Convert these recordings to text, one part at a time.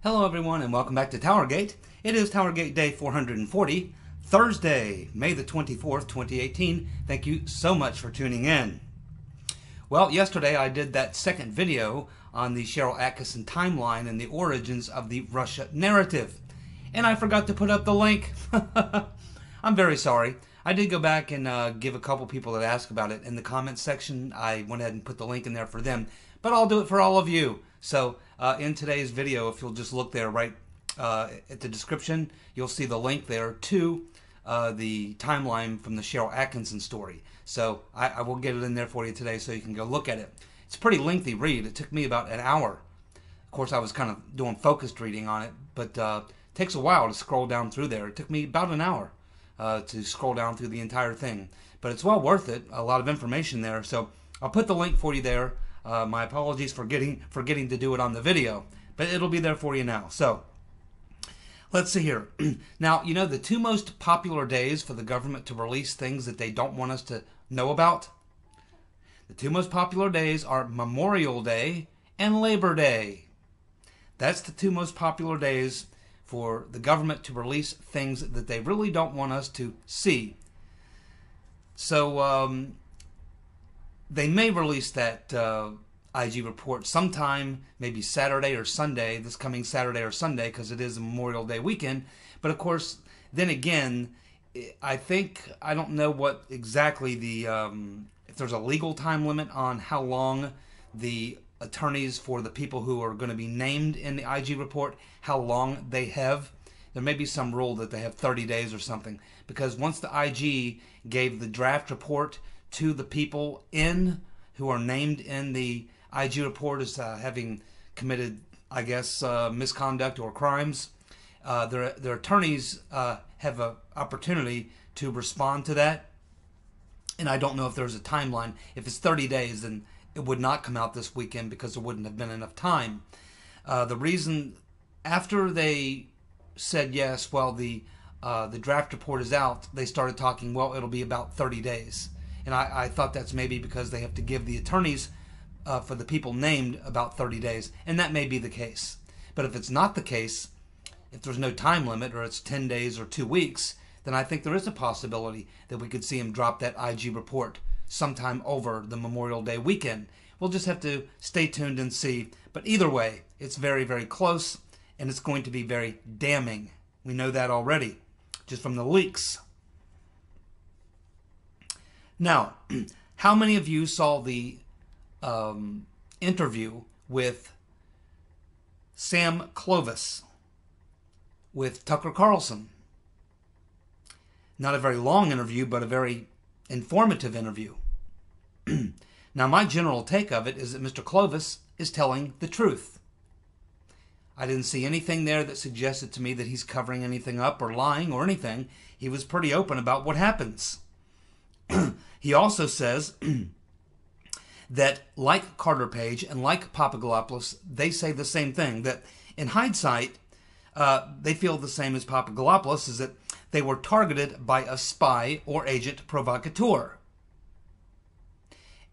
Hello everyone and welcome back to TowerGate. It is TowerGate Day 440, Thursday, May the 24th, 2018. Thank you so much for tuning in. Well, yesterday I did that second video on the Sharyl Attkisson timeline and the origins of the Russia narrative. And I forgot to put up the link. I'm very sorry. I did go back and give a couple people that asked about it in the comments section. I went ahead and put the link in there for them. But I'll do it for all of you. So in today's video, if you'll just look there right at the description, you'll see the link there to the timeline from the Sharyl Attkisson story. So I will get it in there for you today so you can go look at it. It's a pretty lengthy read. It took me about an hour. Of course, I was kind of doing focused reading on it, but it takes a while to scroll down through there. It took me about an hour to scroll down through the entire thing. But it's well worth it. A lot of information there. So I'll put the link for you there. My apologies for forgetting to do it on the video, but it'll be there for you now. So let's see here. Now, you know the two most popular days for the government to release things that they don't want us to know about? The two most popular days are Memorial Day and Labor Day. That's the two most popular days for the government to release things that they really don't want us to see. So they may release that IG report sometime, maybe Saturday or Sunday, this coming Saturday or Sunday, because it is a Memorial Day weekend. But of course, then again, I don't know what exactly if there's a legal time limit on how long the attorneys for the people who are going to be named in the IG report, how long they have. There may be some rule that they have 30 days or something, because once the IG gave the draft report to the people who are named in the IG report as having committed, I guess, misconduct or crimes, their attorneys have an opportunity to respond to that. And I don't know if there's a timeline. If it's 30 days, then it would not come out this weekend because there wouldn't have been enough time. The reason, after they said yes, well, the draft report is out, they started talking, well, it'll be about 30 days. And I thought that's maybe because they have to give the attorneys for the people named about 30 days. And that may be the case. But if it's not the case, if there's no time limit or it's 10 days or 2 weeks, then I think there is a possibility that we could see him drop that IG report sometime over the Memorial Day weekend. We'll just have to stay tuned and see. But either way, it's very, very close, and it's going to be very damning. We know that already, just from the leaks. Now, how many of you saw the interview with Sam Clovis with Tucker Carlson? Not a very long interview, but a very informative interview. Now, my general take of it is that Mr. Clovis is telling the truth. I didn't see anything there that suggested to me that he's covering anything up or lying or anything. He was pretty open about what happens. He also says that like Carter Page and like Papadopoulos, they say the same thing, that in hindsight, they feel the same as Papadopoulos, is that they were targeted by a spy or agent provocateur.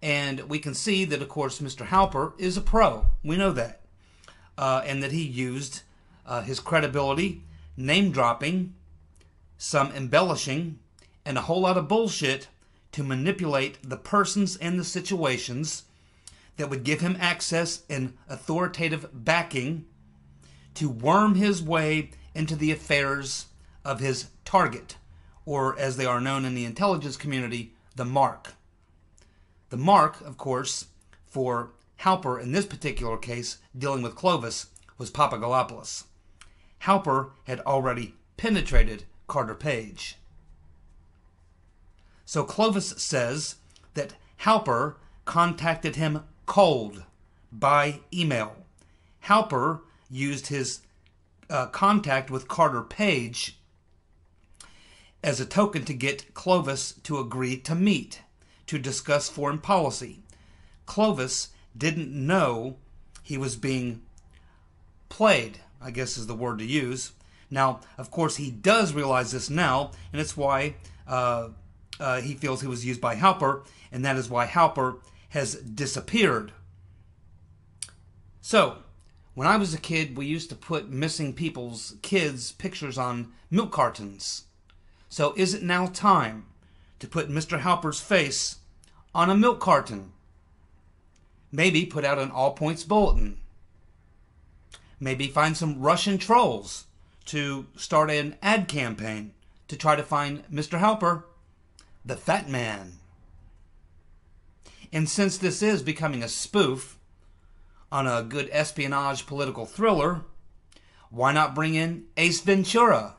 And we can see that, of course, Mr. Halper is a pro. We know that. And that he used his credibility, name-dropping, some embellishing, and a whole lot of bullshit to manipulate the persons and the situations that would give him access and authoritative backing to worm his way into the affairs of his target, or as they are known in the intelligence community, the mark. The mark, of course, for Halper in this particular case, dealing with Clovis, was Papadopoulos. Halper had already penetrated Carter Page. So Clovis says that Halper contacted him cold by email. Halper used his contact with Carter Page as a token to get Clovis to agree to meet, to discuss foreign policy. Clovis didn't know he was being played, I guess is the word to use. Now, of course, he does realize this now, and it's why he feels he was used by Halper, and that is why Halper has disappeared. So, When I was a kid, we used to put missing people's kids' pictures on milk cartons. So is it now time to put Mr. Halper's face on a milk carton? Maybe put out an all-points bulletin. Maybe find some Russian trolls to start an ad campaign to try to find Mr. Halper, the fat man. And since this is becoming a spoof on a good espionage political thriller, why not bring in Ace Ventura?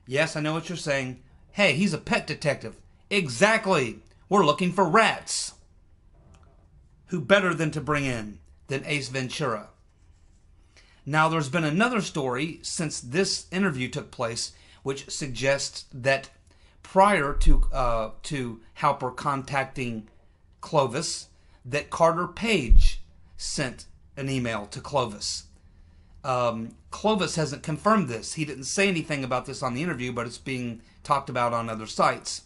Yes, I know what you're saying. Hey, he's a pet detective. Exactly. We're looking for rats. Who better than to bring in than Ace Ventura? Now, there's been another story since this interview took place, which suggests that prior to Halper contacting Clovis, that Carter Page sent an email to Clovis. Clovis hasn't confirmed this. He didn't say anything about this on the interview, but it's being talked about on other sites,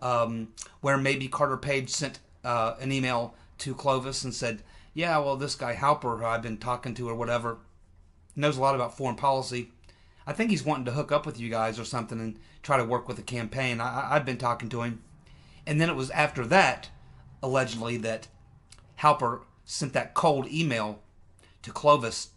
where maybe Carter Page sent an email to Clovis and said, yeah, well, this guy Halper, who I've been talking to or whatever, knows a lot about foreign policy. I think he's wanting to hook up with you guys or something and try to work with the campaign. I've been talking to him. And then it was after that, allegedly, that Halper sent that cold email to Clovis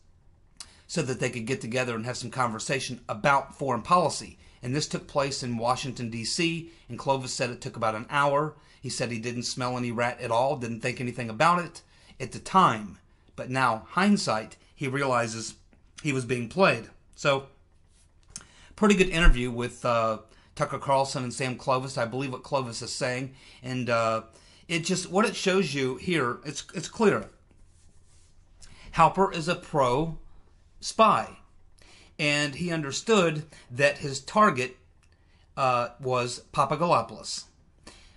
so that they could get together and have some conversation about foreign policy. And this took place in Washington, D.C., and Clovis said it took about an hour. He said he didn't smell any rat at all, didn't think anything about it at the time. But now, hindsight, he realizes he was being played. So, pretty good interview with Tucker Carlson and Sam Clovis. I believe what Clovis is saying. And it just, what it shows you here, it's clear. Halper is a pro spy. And he understood that his target was Papadopoulos.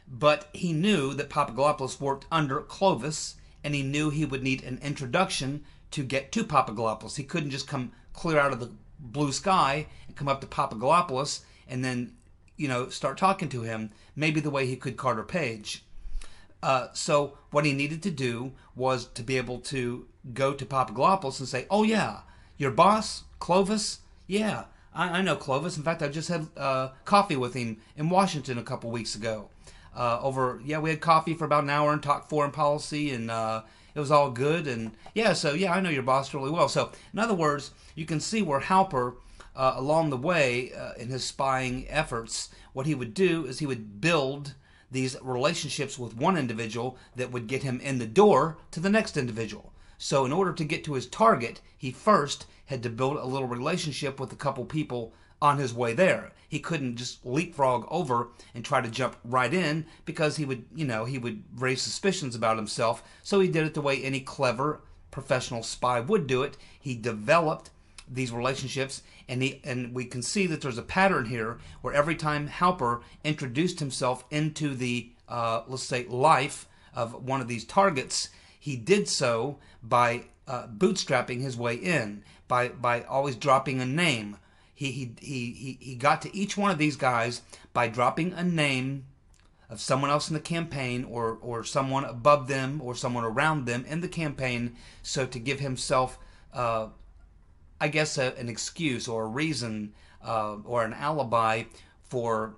But he knew that Papadopoulos worked under Clovis, and he knew he would need an introduction to get to Papadopoulos. He couldn't just come clear out of the blue sky and come up to Papadopoulos and then, start talking to him, maybe the way he could Carter Page. So what he needed to do was to be able to go to Papadopoulos and say, oh yeah, your boss, Clovis? Yeah, I know Clovis. In fact, I just had coffee with him in Washington a couple weeks ago. We had coffee for about an hour and talked foreign policy, and it was all good. And I know your boss really well. So, in other words, you can see where Halper, along the way in his spying efforts, what he would do is he would build these relationships with one individual that would get him in the door to the next individual. So in order to get to his target, he first had to build a little relationship with a couple people on his way there. He couldn't just leapfrog over and try to jump right in because he would raise suspicions about himself. So he did it the way any clever professional spy would do it. He developed these relationships, and we can see that there's a pattern here where every time Halper introduced himself into the let's say life of one of these targets, he did so by bootstrapping his way in, by always dropping a name. He got to each one of these guys by dropping a name of someone else in the campaign, or someone above them, or someone around them in the campaign, so to give himself an excuse or a reason or an alibi for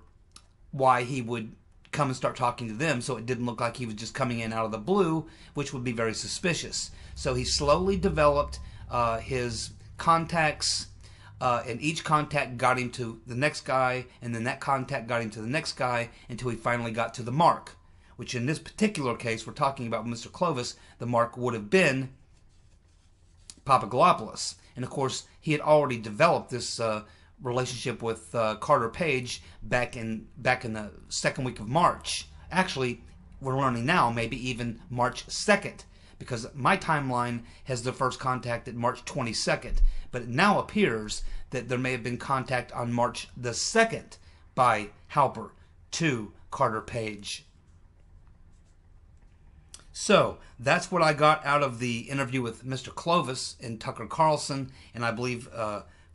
why he would come and start talking to them, so it didn't look like he was just coming in out of the blue, which would be very suspicious. So he slowly developed his contacts, and each contact got him to the next guy, and then that contact got him to the next guy, until he finally got to the mark, which in this particular case, we're talking about Mr. Clovis, the mark would have been Papadopoulos. And of course, he had already developed this relationship with Carter Page back in the second week of March. Actually, we're learning now, maybe even March 2nd, because my timeline has the first contact at March 22nd. But it now appears that there may have been contact on March the 2nd by Halper to Carter Page. So, that's what I got out of the interview with Mr. Clovis and Tucker Carlson, and I believe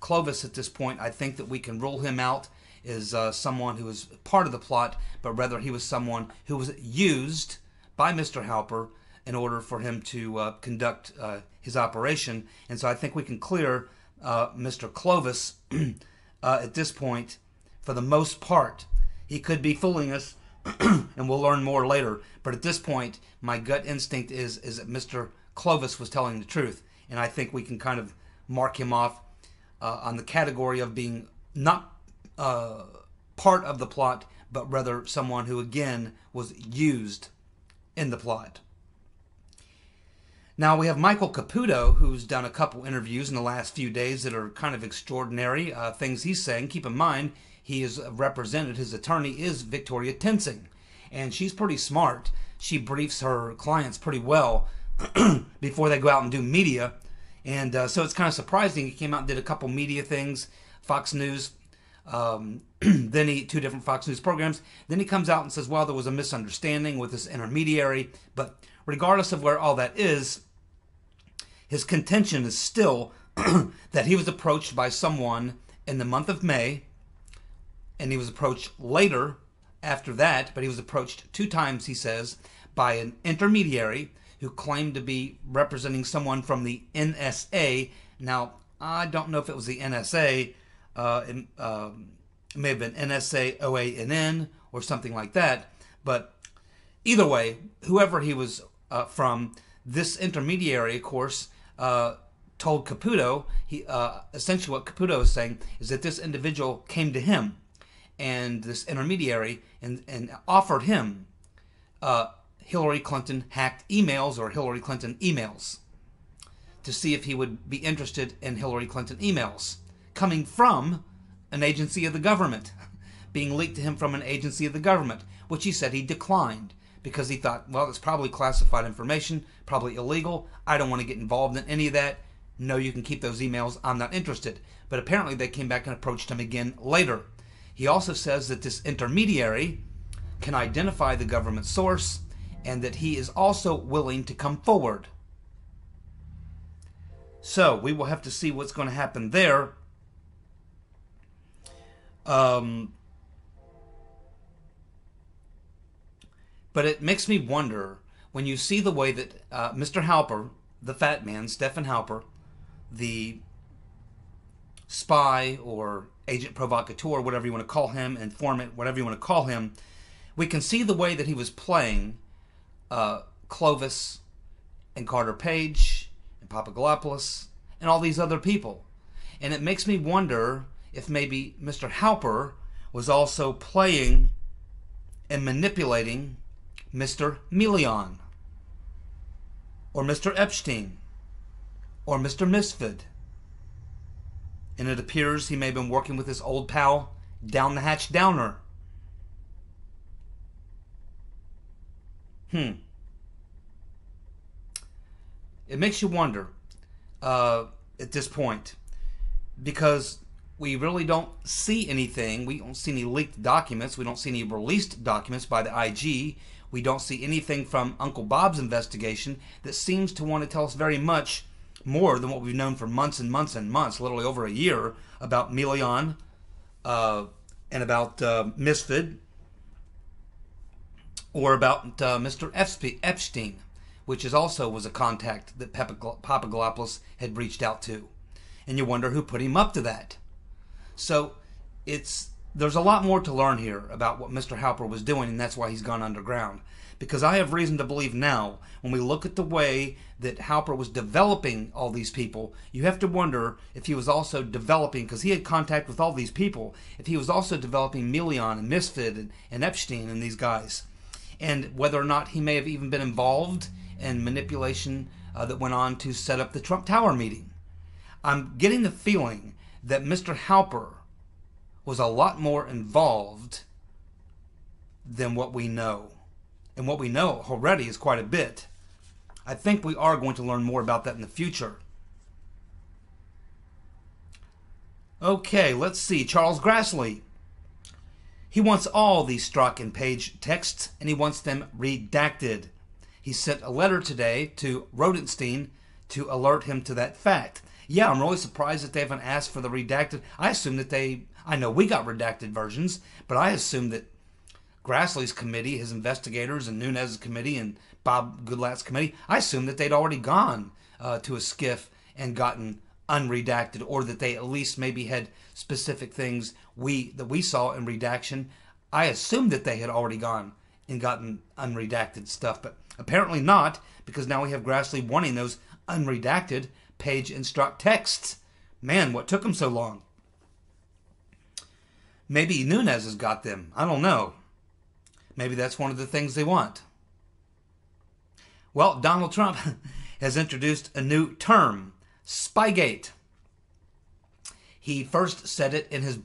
Clovis at this point, I think that we can rule him out as someone who was part of the plot, but rather he was someone who was used by Mr. Halper in order for him to conduct his operation. And so I think we can clear Mr. Clovis at this point for the most part. He could be fooling us, and we'll learn more later. But at this point, my gut instinct is that Mr. Clovis was telling the truth. And I think we can kind of mark him off on the category of being not part of the plot, but rather someone who, again, was used in the plot. Now we have Michael Caputo, who's done a couple interviews in the last few days that are kind of extraordinary, things he's saying. Keep in mind, he is represented, his attorney is Victoria Tensing, and she's pretty smart. She briefs her clients pretty well before they go out and do media, and so it's kind of surprising. He came out and did a couple media things, Fox News, then two different Fox News programs. Then he comes out and says, well, there was a misunderstanding with this intermediary. But regardless of where all that is, his contention is still that he was approached by someone in the month of May, and he was approached later after that, but he was approached 2 times, he says, by an intermediary who claimed to be representing someone from the NSA. Now, I don't know if it was the NSA. It may have been NSA-OANN or something like that. But either way, whoever he was from, this intermediary, of course, told Caputo, essentially what Caputo is saying is that this individual came to him, and this intermediary, and offered him Hillary Clinton hacked emails or Hillary Clinton emails to see if he would be interested in Hillary Clinton emails coming from an agency of the government, being leaked to him from an agency of the government, which he said he declined because he thought, well, it's probably classified information, probably illegal. I don't want to get involved in any of that. No, you can keep those emails. I'm not interested. But apparently they came back and approached him again later. He also says that this intermediary can identify the government source and that he is also willing to come forward. So we will have to see what's going to happen there. But it makes me wonder when you see the way that Mr. Halper, the fat man, Stephen Halper, the spy or agent provocateur, whatever you want to call him, informant, whatever you want to call him, we can see the way that he was playing Clovis and Carter Page and Papadopoulos and all these other people. And it makes me wonder if maybe Mr. Halper was also playing and manipulating Mr. Milian, or Mr. Epstein, or Mr. Misfid. And it appears he may have been working with his old pal, Down the Hatch Downer. It makes you wonder at this point, because we really don't see anything. We don't see any leaked documents. We don't see any released documents by the IG. We don't see anything from Uncle Bob's investigation that seems to want to tell us very much more than what we've known for months and months and months, literally over a year, about Milian and about Misfid, or about Mr. Epstein, which also was a contact that Papadopoulos had reached out to. And you wonder who put him up to that. So there's a lot more to learn here about what Mr. Halper was doing, and that's why he's gone underground. Because I have reason to believe now, when we look at the way that Halper was developing all these people, you have to wonder if he was also developing, because he had contact with all these people, if he was also developing Milian and Misfid and Epstein and these guys. And whether or not he may have even been involved in manipulation that went on to set up the Trump Tower meeting. I'm getting the feeling that Mr. Halper was a lot more involved than what we know. And what we know already is quite a bit. I think we are going to learn more about that in the future. Okay, let's see. Charles Grassley. He wants all these Strzok and Page texts, and he wants them redacted. He sent a letter today to Rodenstein to alert him to that fact. Yeah, I'm really surprised that they haven't asked for the redacted. I assume that I know we got redacted versions, but I assume that Grassley's committee, his investigators, and Nunes's committee, and Bob Goodlatte's committee, I assumed that they'd already gone to a SCIF and gotten unredacted, or that they at least maybe had specific things that we saw in redaction. I assumed that they had already gone and gotten unredacted stuff, but apparently not, because now we have Grassley wanting those unredacted page and struct texts. Man, what took them so long? Maybe Nunes has got them. I don't know. Maybe that's one of the things they want. Well, Donald Trump has introduced a new term, SpyGate. He first said it in his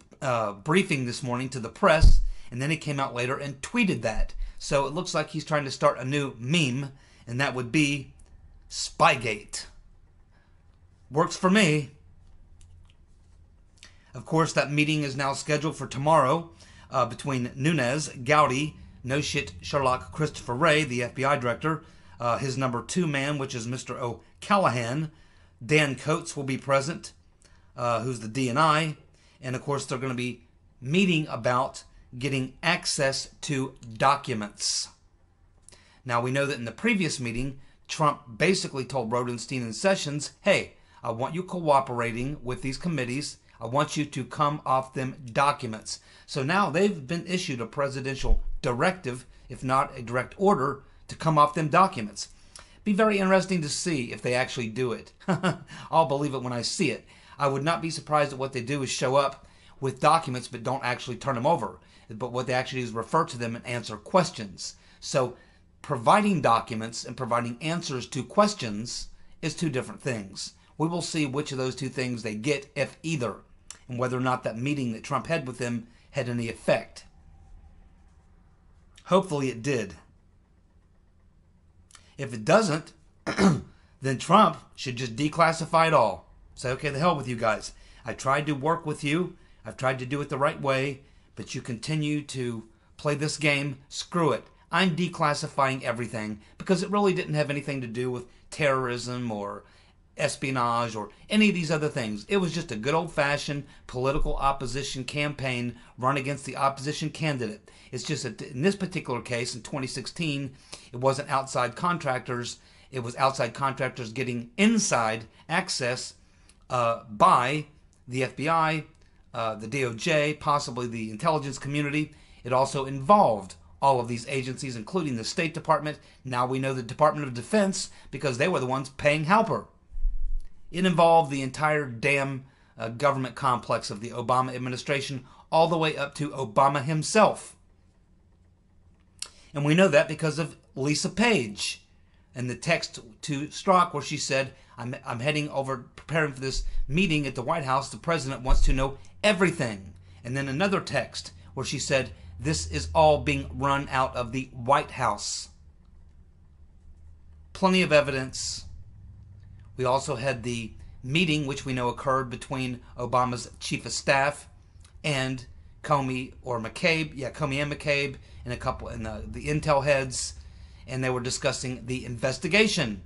briefing this morning to the press, and then he came out later and tweeted that. So it looks like he's trying to start a new meme, and that would be SpyGate. Works for me. Of course, that meeting is now scheduled for tomorrow between Nunes, Gowdy, no shit Sherlock Christopher Wray, the FBI director, his number 2 man, which is Mr. O'Callahan. Dan Coates will be present, who's the DNI, and of course they're going to be meeting about getting access to documents. Now, we know that in the previous meeting, Trump basically told Rodenstein and Sessions, hey, I want you cooperating with these committees. I want you to come off them documents. So now they've been issued a presidential directive, if not a direct order, to come off them documents. Be very interesting to see if they actually do it. I'll believe it when I see it. I would not be surprised that what they do is show up with documents but don't actually turn them over. But what they actually do is refer to them and answer questions. So providing documents and providing answers to questions is 2 different things. We will see which of those 2 things they get, if either, and whether or not that meeting that Trump had with them had any effect. Hopefully it did. If it doesn't, then Trump should just declassify it all. Say, okay, the hell with you guys. I tried to work with you. I've tried to do it the right way, but you continue to play this game. Screw it. I'm declassifying everything because it really didn't have anything to do with terrorism or espionage or any of these other things. It was just a good old-fashioned political opposition campaign run against the opposition candidate. It's just that in this particular case, in 2016, it wasn't outside contractors. It was outside contractors getting inside access by the FBI, the DOJ, possibly the intelligence community. It also involved all of these agencies, including the State Department. Now we know the Department of Defense because they were the ones paying Halper. It involved the entire damn government complex of the Obama administration, all the way up to Obama himself. And we know that because of Lisa Page and the text to Strzok where she said, I'm heading over, preparing for this meeting at the White House. The president wants to know everything. And then another text where she said, this is all being run out of the White House. Plenty of evidence. We also had the meeting, which we know occurred between Obama's chief of staff and Comey or McCabe. Yeah, Comey and McCabe and a couple and the intel heads, and they were discussing the investigation.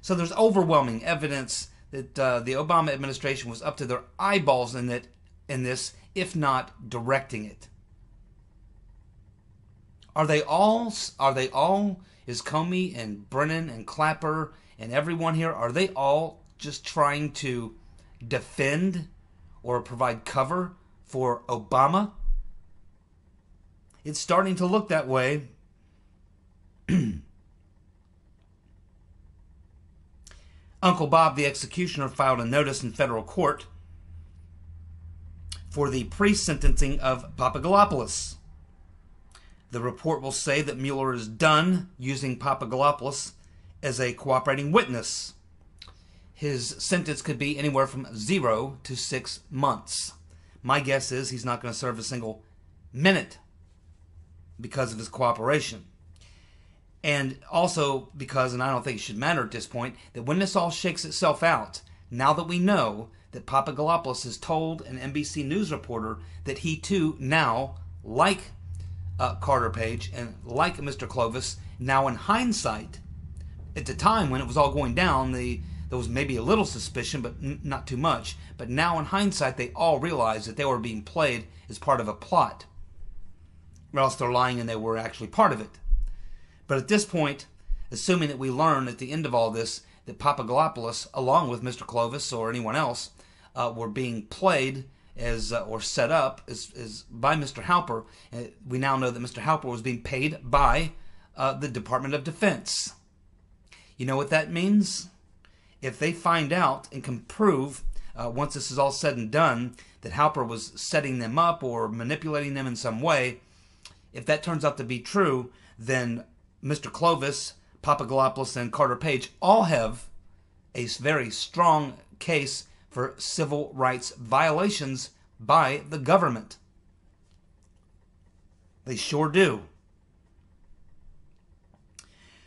So there's overwhelming evidence that the Obama administration was up to their eyeballs in this, if not directing it. Are they all? Is Comey and Brennan and Clapper and everyone here, are they all just trying to defend or provide cover for Obama? It's starting to look that way. Uncle Bob, the executioner, filed a notice in federal court for the pre-sentencing of Papadopoulos. The report will say that Mueller is done using Papadopoulos as a cooperating witness. His sentence could be anywhere from 0 to 6 months. My guess is he's not going to serve a single minute because of his cooperation. And also because, and I don't think it should matter at this point, that when this all shakes itself out, now that we know that Papadopoulos has told an NBC News reporter that he too now, like Carter Page and like Mr. Clovis, now in hindsight, at the time when it was all going down, there was maybe a little suspicion, but not too much. But now in hindsight, they all realized that they were being played as part of a plot. or else they're lying and they were actually part of it. But at this point, assuming that we learn at the end of all this that Papadopoulos, along with Mr. Clovis or anyone else, were being played as or set up as by Mr. Halper, we now know that Mr. Halper was being paid by the Department of Defense. You know what that means? If they find out and can prove, once this is all said and done, that Halper was setting them up or manipulating them in some way, if that turns out to be true, then Mr. Clovis, Papadopoulos, and Carter Page all have a very strong case for civil rights violations by the government. They sure do.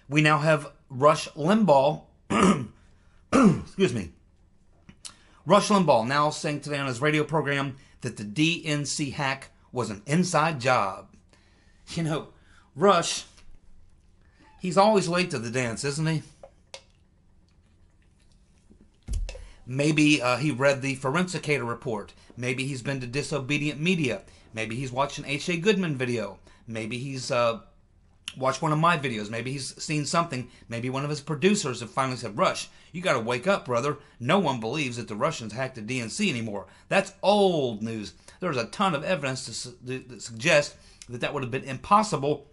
We now have Rush Limbaugh, excuse me, Rush Limbaugh now saying today on his radio program that the DNC hack was an inside job. You know, Rush, he's always late to the dance, isn't he? Maybe he read the Forensicator report. Maybe he's been to Disobedient Media. Maybe he's watched an H.A. Goodman video. Maybe he's watched one of my videos. Maybe he's seen something. Maybe one of his producers have finally said, Rush, you got to wake up, brother. No one believes that the Russians hacked the DNC anymore. That's old news. There's a ton of evidence to suggest that that would have been impossible,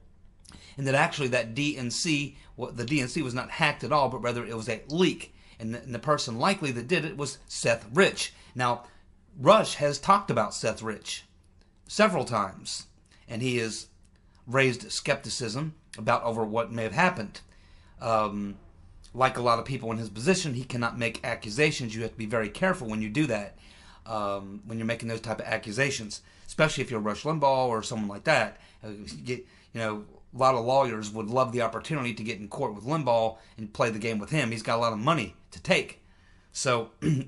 and that actually that DNC, the DNC was not hacked at all, but rather it was a leak. And the person likely that did it was Seth Rich. Now, Rush has talked about Seth Rich several times, and he has raised skepticism about over what may have happened. Like a lot of people in his position, he cannot make accusations. You have to be very careful when you do that, when you're making those type of accusations, especially if you're Rush Limbaugh or someone like that. A lot of lawyers would love the opportunity to get in court with Limbaugh and play the game with him. He's got a lot of money to take. So you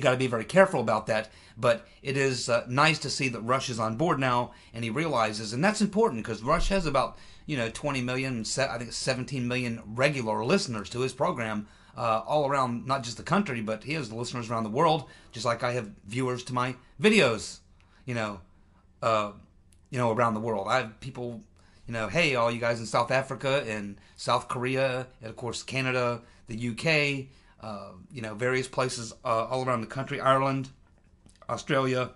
got to be very careful about that. But it is nice to see that Rush is on board now, and he realizes, and that's important because Rush has about 20 million, I think 17 million regular listeners to his program all around, not just the country, but he has listeners around the world, just like I have viewers to my videos, around the world. I have people, hey, all you guys in South Africa and South Korea, and of course Canada, the UK, various places all around the country, Ireland, Australia,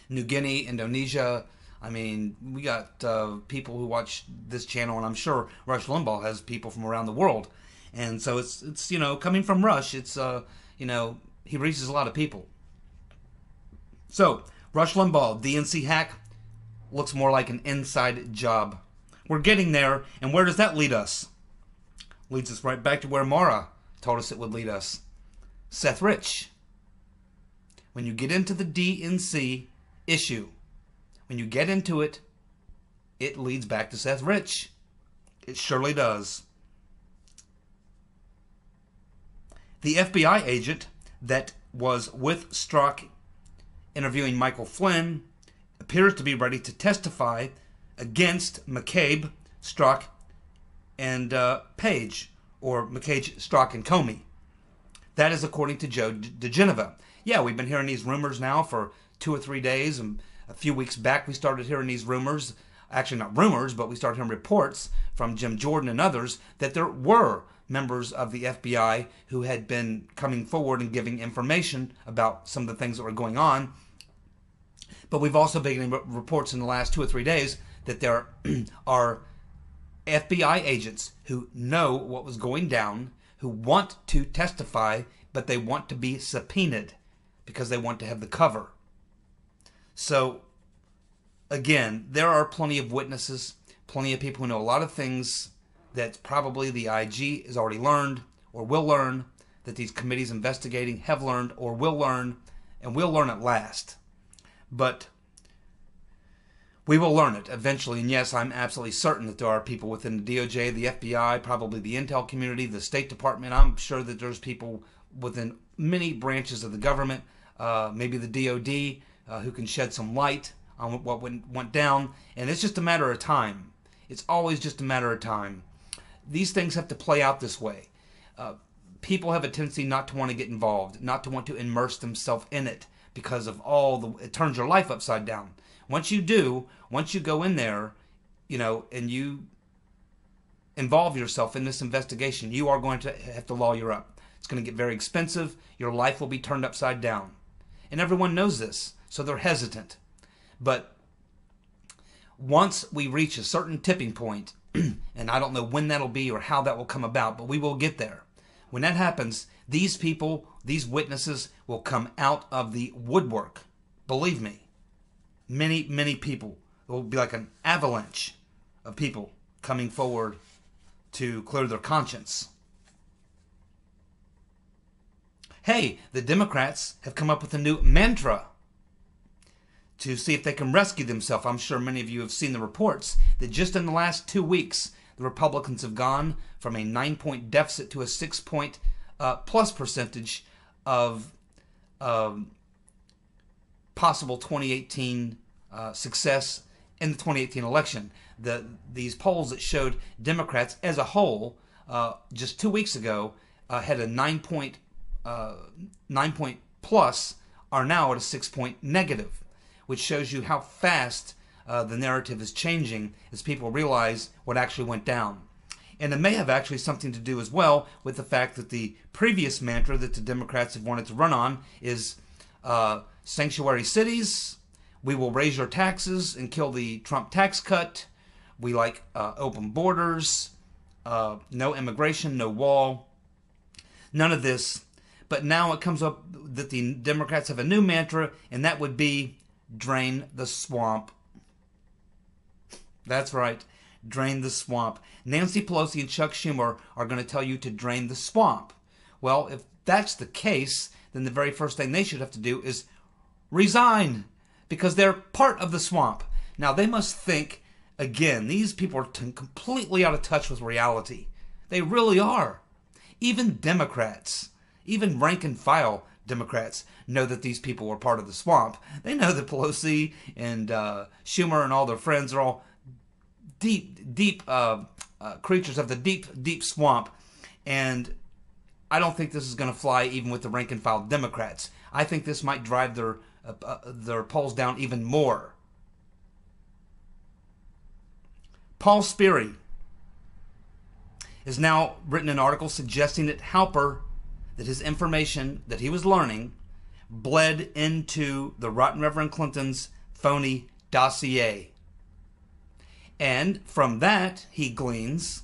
New Guinea, Indonesia. I mean, we got people who watch this channel, and I'm sure Rush Limbaugh has people from around the world. And so it's coming from Rush, it's, he reaches a lot of people. So, Rush Limbaugh, DNC hack, looks more like an inside job. We're getting there, and where does that lead us? Leads us right back to where Mara told us it would lead us. Seth Rich. When you get into the DNC issue, when you get into it, it leads back to Seth Rich. It surely does. The FBI agent that was with Strzok interviewing Michael Flynn appears to be ready to testify against McCabe, Strzok, and Page, or McCabe, Strzok, and Comey. That is according to Joe DeGeneva. Yeah, we've been hearing these rumors now for 2 or 3 days, and a few weeks back we started hearing these rumors, actually not rumors, but we started hearing reports from Jim Jordan and others that there were members of the FBI who had been coming forward and giving information about some of the things that were going on. But we've also been getting reports in the last 2 or 3 days that there are FBI agents who know what was going down, who want to testify, but they want to be subpoenaed because they want to have the cover. So, again, there are plenty of witnesses, plenty of people who know a lot of things that probably the IG has already learned or will learn, that these committees investigating have learned or will learn, and will learn at last. But we will learn it eventually, and yes, I'm absolutely certain that there are people within the DOJ, the FBI, probably the intel community, the State Department. I'm sure that there's people within many branches of the government, maybe the DOD, who can shed some light on what went down, and it's just a matter of time. It's always just a matter of time. These things have to play out this way. People have a tendency not to want to get involved, not to want to immerse themselves in it, because of it turns your life upside down. Once you do, once you go in there, and you involve yourself in this investigation, you are going to have to lawyer up. It's going to get very expensive. Your life will be turned upside down. And everyone knows this, so they're hesitant. But once we reach a certain tipping point, and I don't know when that'll be or how that will come about, but we will get there. When that happens, these people, these witnesses will come out of the woodwork. Believe me, many, many people. It will be like an avalanche of people coming forward to clear their conscience. Hey, the Democrats have come up with a new mantra to see if they can rescue themselves. I'm sure many of you have seen the reports that just in the last 2 weeks, the Republicans have gone from a 9-point deficit to a 6-point plus percentage of possible 2018 success in the 2018 election. These polls that showed Democrats as a whole just 2 weeks ago had a 9-point plus, are now at a 6-point negative, which shows you how fast the narrative is changing as people realize what actually went down. And it may have actually something to do as well with the fact that the previous mantra that the Democrats have wanted to run on is sanctuary cities, we will raise your taxes and kill the Trump tax cut, we like open borders, no immigration, no wall, none of this. But now it comes up that the Democrats have a new mantra, and that would be drain the swamp. That's right, drain the swamp. Nancy Pelosi and Chuck Schumer are going to tell you to drain the swamp. Well, if that's the case, then the very first thing they should have to do is resign, because they're part of the swamp. Now, they must think, again, these people are completely out of touch with reality. They really are. Even Democrats, even rank-and-file Democrats know that these people were part of the swamp. They know that Pelosi and Schumer and all their friends are all deep creatures of the deep swamp. And I don't think this is going to fly even with the rank-and-file Democrats. I think this might drive their polls down even more. Paul Sperry has now written an article suggesting that Halper, that his information that he was learning bled into the Rotten Reverend Clinton's phony dossier. And from that, he gleans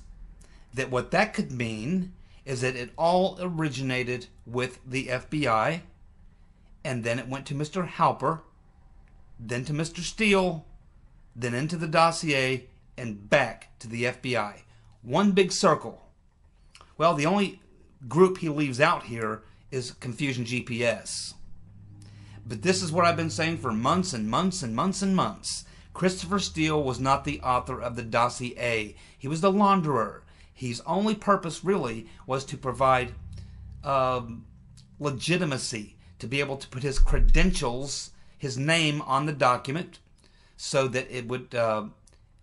that what that could mean is that it all originated with the FBI, and then it went to Mr. Halper, then to Mr. Steele, then into the dossier, and back to the FBI. One big circle. Well, the only group he leaves out here is Confusion GPS. But this is what I've been saying for months and months and months and months. Christopher Steele was not the author of the dossier. He was the launderer. His only purpose really was to provide legitimacy, to be able to put his credentials, his name on the document so that it would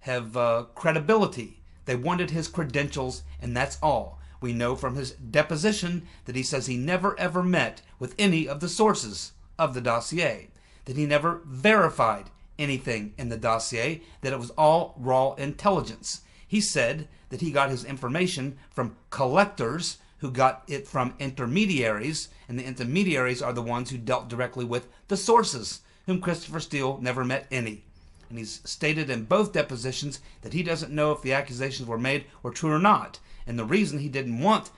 have credibility. They wanted his credentials, and that's all. We know from his deposition that he says he never ever met with any of the sources of the dossier, that he never verified anything in the dossier, that it was all raw intelligence. He said that he got his information from collectors who got it from intermediaries, and the intermediaries are the ones who dealt directly with the sources, whom Christopher Steele never met any. And he's stated in both depositions that he doesn't know if the accusations were made or true or not. And the reason he didn't want,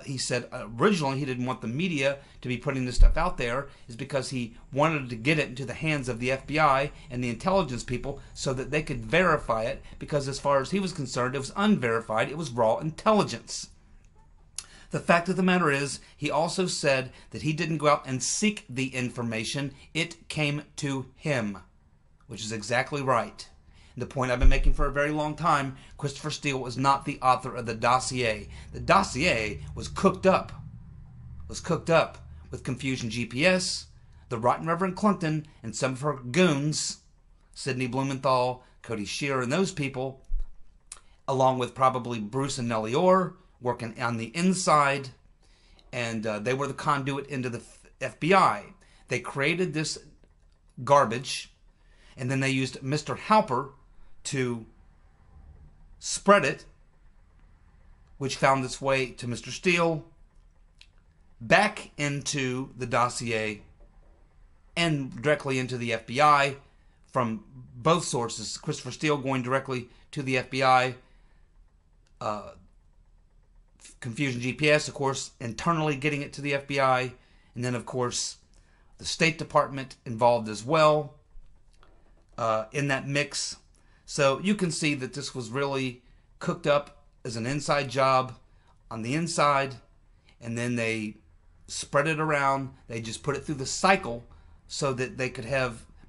he said originally he didn't want the media to be putting this stuff out there is because he wanted to get it into the hands of the FBI and the intelligence people so that they could verify it, because as far as he was concerned, it was unverified, it was raw intelligence. The fact of the matter is, he also said that he didn't go out and seek the information, it came to him, which is exactly right. The point I've been making for a very long time, Christopher Steele was not the author of the dossier. The dossier was cooked up with Confusion GPS, the Rotten Reverend Clinton, and some of her goons, Sidney Blumenthal, Cody Shearer, and those people, along with probably Bruce and Nellie Orr, working on the inside, and they were the conduit into the FBI. They created this garbage, and then they used Mr. Halper to spread it, which found its way to Mr. Steele, back into the dossier, and directly into the FBI from both sources. Christopher Steele going directly to the FBI, Confusion GPS, of course, internally getting it to the FBI, and then, of course, the State Department involved as well in that mix. So you can see that this was really cooked up as an inside job on the inside, and then they spread it around. They just put it through the cycle so that they could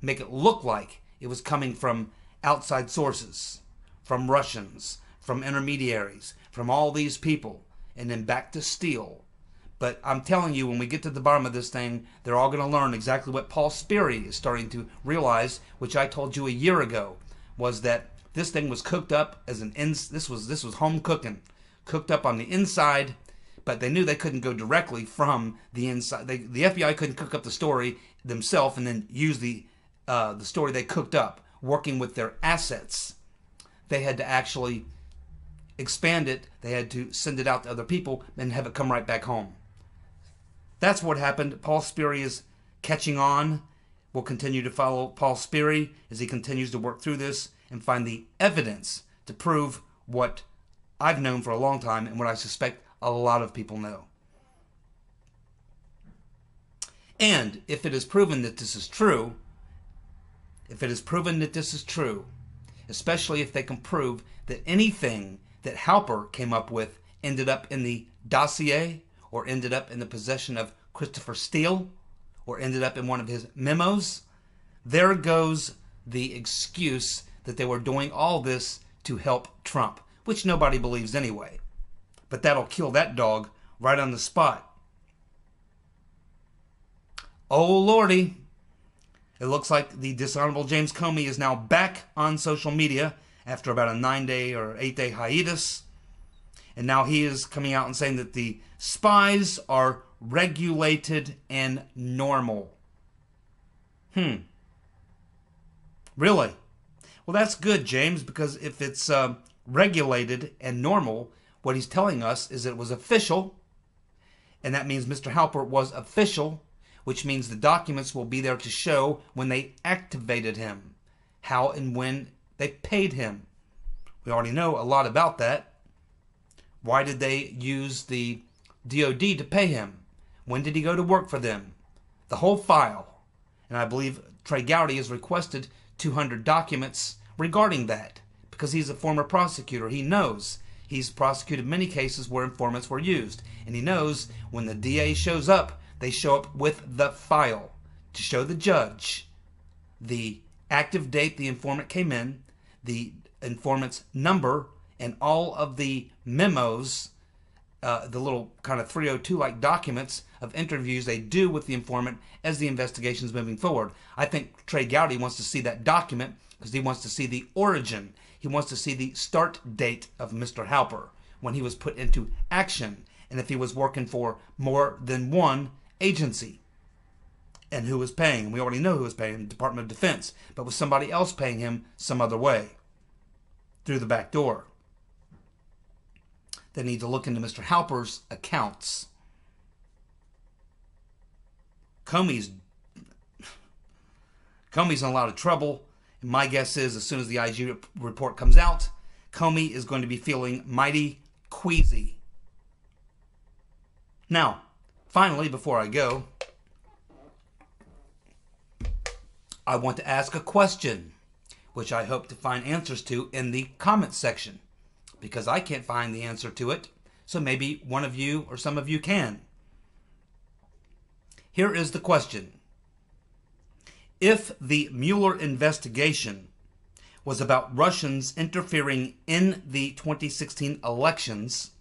make it look like it was coming from outside sources, from Russians, from intermediaries, from all these people, and then back to Steele. But I'm telling you, when we get to the bottom of this thing, they're all going to learn exactly what Paul Sperry is starting to realize, which I told you a year ago, was that this thing was cooked up as this was home cooking, cooked up on the inside, but they knew they couldn't go directly from the inside. The FBI couldn't cook up the story themselves and then use the story they cooked up, working with their assets. They had to actually expand it. They had to send it out to other people and have it come right back home. That's what happened. Paul Sperry is catching on. We'll continue to follow Paul Sperry as he continues to work through this and find the evidence to prove what I've known for a long time and what I suspect a lot of people know. And if it is proven that this is true, especially if they can prove that anything that Halper came up with ended up in the dossier or ended up in the possession of Christopher Steele or ended up in one of his memos, there goes the excuse that they were doing all this to help Trump, which nobody believes anyway. But that'll kill that dog right on the spot. Oh, Lordy. It looks like the dishonorable James Comey is now back on social media after about a 9-day or 8-day hiatus. And now he is coming out and saying that the spies are regulated and normal. Really? Well, that's good, James, because if it's regulated and normal, what he's telling us is that it was official, and that means Mr. Halper was official, which means the documents will be there to show when they activated him, how and when they paid him. We already know a lot about that. Why did they use the DOD to pay him? When did he go to work for them? The whole file. And I believe Trey Gowdy has requested 200 documents regarding that because he's a former prosecutor. He knows. He's prosecuted many cases where informants were used. And he knows when the DA shows up, they show up with the file to show the judge the active date the informant came in, the informant's number, and all of the memos, the little kind of 302-like documents of interviews they do with the informant as the investigation is moving forward. I think Trey Gowdy wants to see that document because he wants to see the origin. He wants to see the start date of Mr. Halper when he was put into action and if he was working for more than one agency and who was paying him. We already know who was paying him, the Department of Defense, but was somebody else paying him some other way through the back door. They need to look into Mr. Halper's accounts. Comey's in a lot of trouble. And my guess is as soon as the IG report comes out, Comey is going to be feeling mighty queasy. Now, finally, before I go, I want to ask a question, which I hope to find answers to in the comments section, because I can't find the answer to it, so maybe one of you or some of you can. Here is the question. If the Mueller investigation was about Russians interfering in the 2016 elections,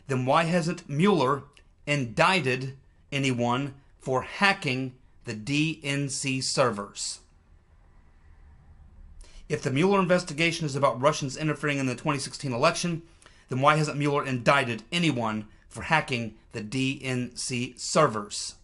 then why hasn't Mueller indicted anyone for hacking the DNC servers? If the Mueller investigation is about Russians interfering in the 2016 election, then why hasn't Mueller indicted anyone for hacking the DNC servers?